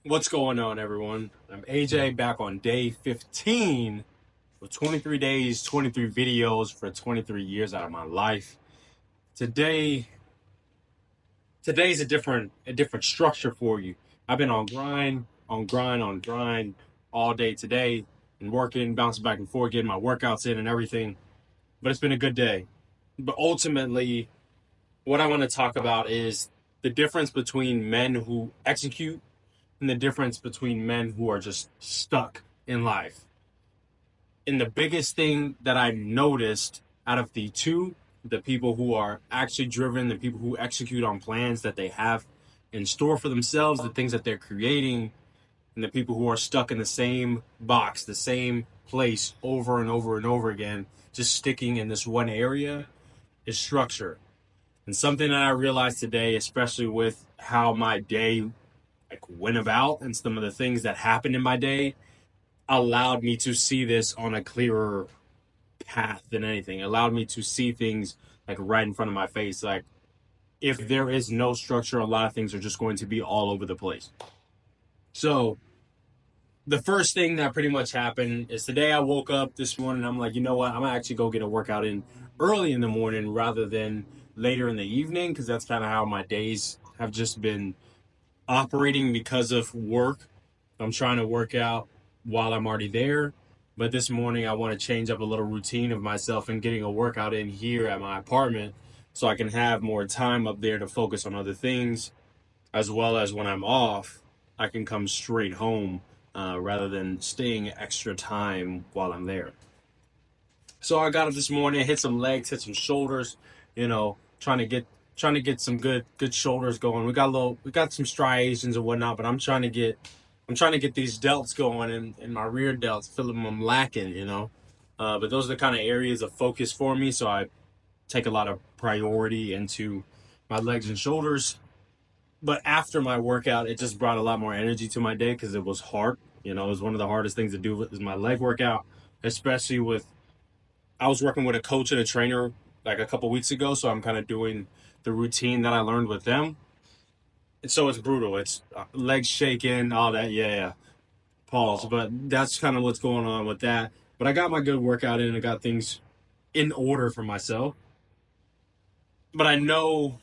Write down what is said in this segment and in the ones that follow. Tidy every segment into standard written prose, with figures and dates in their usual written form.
What's going on, everyone? I'm AJ, back on day 15 with 23 days, 23 videos for 23 years out of my life. Today, today's a different structure for you. I've been on grind all day today and working, bouncing back and forth, getting my workouts in and everything. But it's been a good day. But ultimately, what I want to talk about is the difference between men who execute and the difference between men who are just stuck in life. And the biggest thing that I noticed out of the two, the people who are actually driven, the people who execute on plans that they have in store for themselves, the things that they're creating, and the people who are stuck in the same box, the same place over and over and over again, just sticking in this one area, is structure. And something that I realized today, especially with how my day went about and some of the things that happened in my day, allowed me to see this on a clearer path than anything. It allowed me to see things like right in front of my face. Like, if there is no structure, a lot of things are just going to be all over the place. So the first thing that pretty much happened is today I woke up this morning. I'm like, you know what? I'm gonna actually go get a workout in early in the morning rather than later in the evening, because that's kind of how my days have just been operating because of work. I'm trying to work out while I'm already there. But this morning, I want to change up a little routine of myself and getting a workout in here at my apartment so I can have more time up there to focus on other things, as well as when I'm off, I can come straight home rather than staying extra time while I'm there. So I got up this morning, hit some legs, hit some shoulders, trying to get some good shoulders going. We got some striations and whatnot, but I'm trying to get these delts going and my rear delts, feeling them lacking. But those are the kind of areas of focus for me, so I take a lot of priority into my legs and shoulders. But after my workout, it just brought a lot more energy to my day because it was hard. It was one of the hardest things to do is my leg workout, especially with I was working with a coach and a trainer like a couple weeks ago, so I'm kind of doing the routine that I learned with them. And so it's brutal. It's legs shaking, all that. Yeah. Pause. But that's kind of what's going on with that. But I got my good workout in. I got things in order for myself. But I know,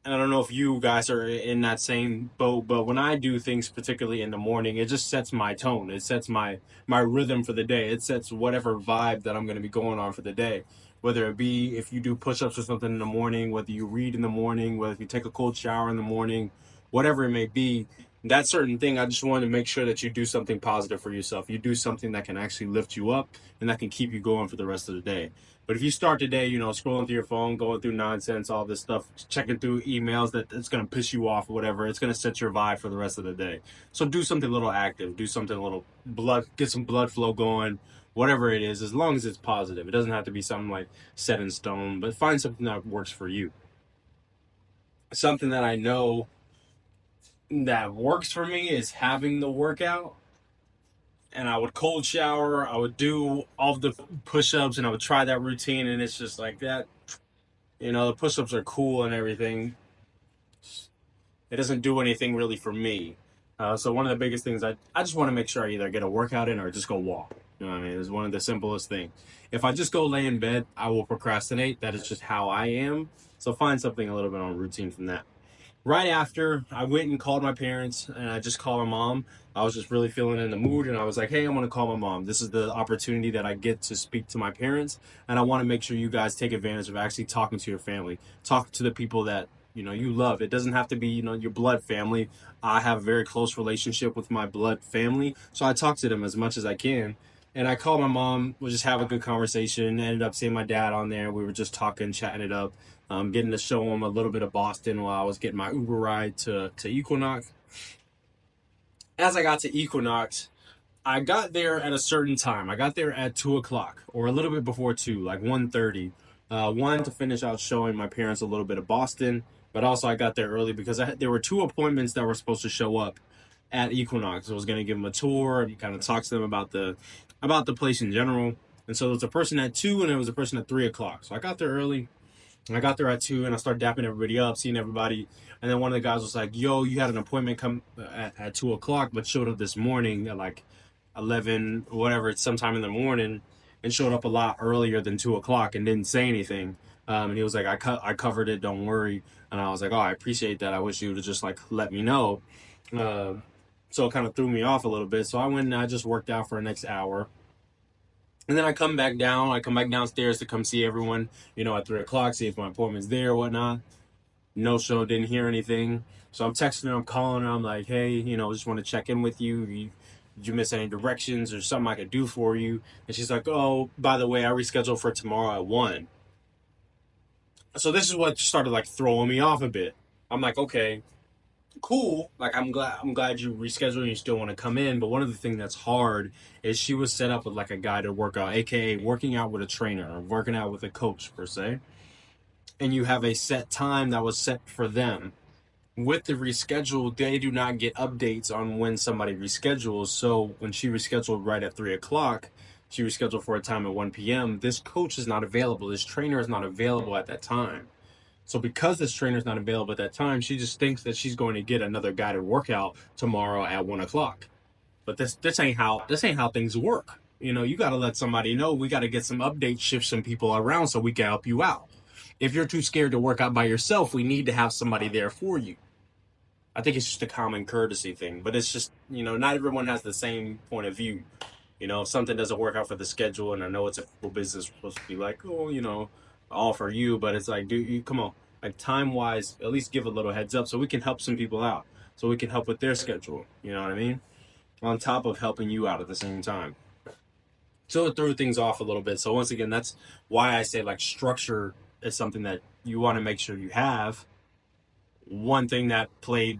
and I don't know if you guys are in that same boat, but when I do things, particularly in the morning, it just sets my tone. It sets my rhythm for the day. It sets whatever vibe that I'm going to be going on for the day. Whether it be if you do push-ups or something in the morning, whether you read in the morning, whether if you take a cold shower in the morning, whatever it may be, that certain thing, I just want to make sure that you do something positive for yourself. You do something that can actually lift you up and that can keep you going for the rest of the day. But if you start the day, scrolling through your phone, going through nonsense, all this stuff, checking through emails that it's going to piss you off or whatever, it's going to set your vibe for the rest of the day. So do something a little active, do something a little get some blood flow going, whatever it is, as long as it's positive. It doesn't have to be something like set in stone, but find something that works for you. Something that I know that works for me is having the workout, and I would cold shower. I would do all the push-ups, and I would try that routine, and it's just like that. The push-ups are cool and everything. It doesn't do anything really for me. So one of the biggest things I just want to make sure I either get a workout in or just go walk. You know what I mean? It's one of the simplest things. If I just go lay in bed, I will procrastinate. That is just how I am. So find something a little bit on routine from that. Right after, I went and called my parents, and I just called my mom. I was just really feeling in the mood, and I was like, hey, I'm going to call my mom. This is the opportunity that I get to speak to my parents, and I want to make sure you guys take advantage of actually talking to your family. Talk to the people that, you love. It doesn't have to be, your blood family. I have a very close relationship with my blood family, so I talk to them as much as I can. And I called my mom, we just have a good conversation, ended up seeing my dad on there. We were just talking, chatting it up, getting to show him a little bit of Boston while I was getting my Uber ride to Equinox. As I got to Equinox, I got there at a certain time. I got there at 2 o'clock or a little bit before 2, like 1:30. One, to finish out showing my parents a little bit of Boston, but also I got there early because there were two appointments that were supposed to show up at Equinox. I was going to give them a tour and kind of talk to them about the place in general. And so there was a person at 2 and there was a person at 3 o'clock. So I got there early. And I got there at 2 and I started dapping everybody up, seeing everybody. And then one of the guys was like, yo, you had an appointment come at 2 o'clock, but showed up this morning at like 11 or whatever, it's sometime in the morning, and showed up a lot earlier than 2 o'clock and didn't say anything. And he was like, I covered it, don't worry. And I was like, oh, I appreciate that. I wish you would have just like let me know. Uh, so it kind of threw me off a little bit. So I went and I just worked out for the next hour. And then I come back down. I come back downstairs to come see everyone, at 3 o'clock, see if my appointment's there or whatnot. No show, didn't hear anything. So I'm texting her, I'm calling her. I'm like, hey, just want to check in with you. Did you miss any directions or something I could do for you? And she's like, oh, by the way, I rescheduled for tomorrow at 1. So this is what started like throwing me off a bit. I'm like, okay, cool. Like I'm glad you rescheduled and you still want to come in. But one of the things that's hard is she was set up with like a guided workout, aka working out with a trainer or working out with a coach per se. And you have a set time that was set for them. With the reschedule, they do not get updates on when somebody reschedules. So when she rescheduled right at 3 o'clock, she rescheduled for a time at 1 p.m. This coach is not available. This trainer is not available at that time. So because this trainer is not available at that time, she just thinks that she's going to get another guided workout tomorrow at 1 o'clock. But this ain't how things work. You got to let somebody know. We got to get some updates, shift some people around so we can help you out. If you're too scared to work out by yourself, we need to have somebody there for you. I think it's just a common courtesy thing, but it's just, not everyone has the same point of view. If something doesn't work out for the schedule, and I know it's a full business, we're supposed to be like, oh, all for you, but it's like, dude, you come on, like time wise, at least give a little heads up so we can help some people out, so we can help with their schedule. You know what I mean? On top of helping you out at the same time. So it threw things off a little bit. So once again, that's why I say like structure is something that you want to make sure you have. One thing that played,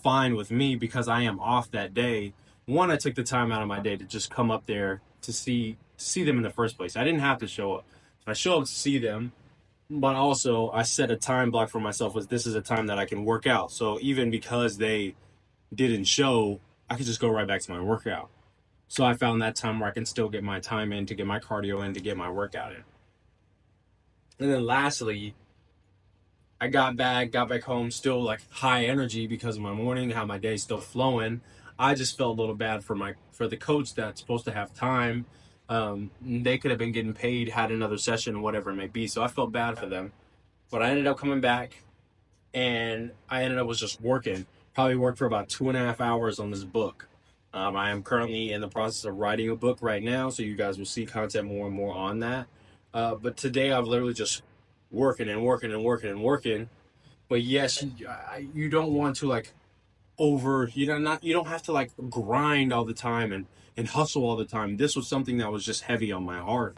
fine with me because I am off that day. One, I took the time out of my day to just come up there to see them in the first place. I didn't have to show up. I show up to see them, but also I set a time block for myself. Was this is a time that I can work out. So even because they didn't show, I could just go right back to my workout. So I found that time where I can still get my time in, to get my cardio in, to get my workout in. And then lastly, I got back home still like high energy because of my morning, how my day's still flowing. I just felt a little bad for the coach that's supposed to have time. They could have been getting paid, had another session, whatever it may be. So I felt bad for them. But I ended up coming back and I ended up was just working. Probably worked for about 2.5 hours on this book. I am currently in the process of writing a book right now, so you guys will see content more and more on that. But today I've literally just working and working and working and working. But yes, you don't want to like you don't have to like grind all the time and hustle all the time. This was something that was just heavy on my heart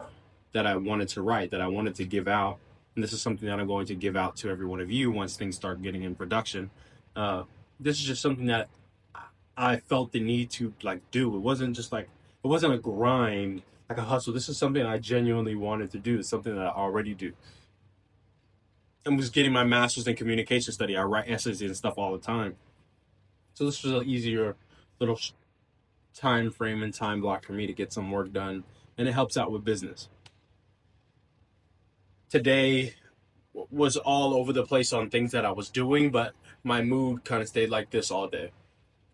that I wanted to write, that I wanted to give out. And this is something that I'm going to give out to every one of you once things start getting in production. This is just something that I felt the need to like do. It wasn't a grind, like a hustle. This is something I genuinely wanted to do. It's something that I already do. I was getting my master's in communication study. I write essays and stuff all the time. So this was an easier little time frame and time block for me to get some work done. And it helps out with business. Today was all over the place on things that I was doing, but my mood kind of stayed like this all day.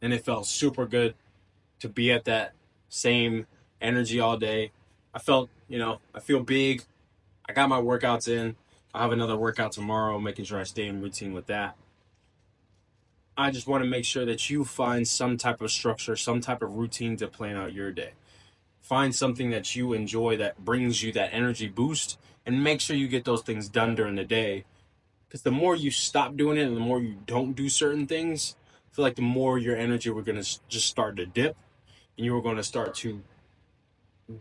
And it felt super good to be at that same energy all day. I feel big. I got my workouts in. I have another workout tomorrow, making sure I stay in routine with that. I just want to make sure that you find some type of structure, some type of routine to plan out your day. Find something that you enjoy that brings you that energy boost, and make sure you get those things done during the day. Because the more you stop doing it and the more you don't do certain things, I feel like the more your energy we're going to just start to dip, and you are going to start to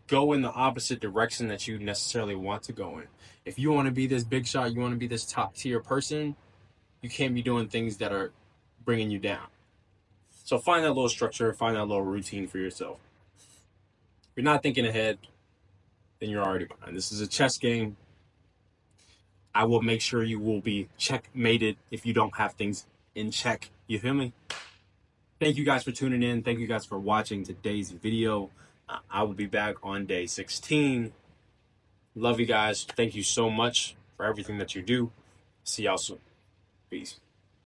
go in the opposite direction that you necessarily want to go in. If you want to be this big shot, you want to be this top tier person, you can't be doing things that are bringing you down. So find that little structure, find that little routine for yourself. If you're not thinking ahead, then you're already behind. This is a chess game. I will make sure you will be checkmated if you don't have things in check. You feel me? Thank you guys for tuning in. Thank you guys for watching today's video. I will be back on day 16. Love you guys. Thank you so much for everything that you do. See y'all soon. Peace.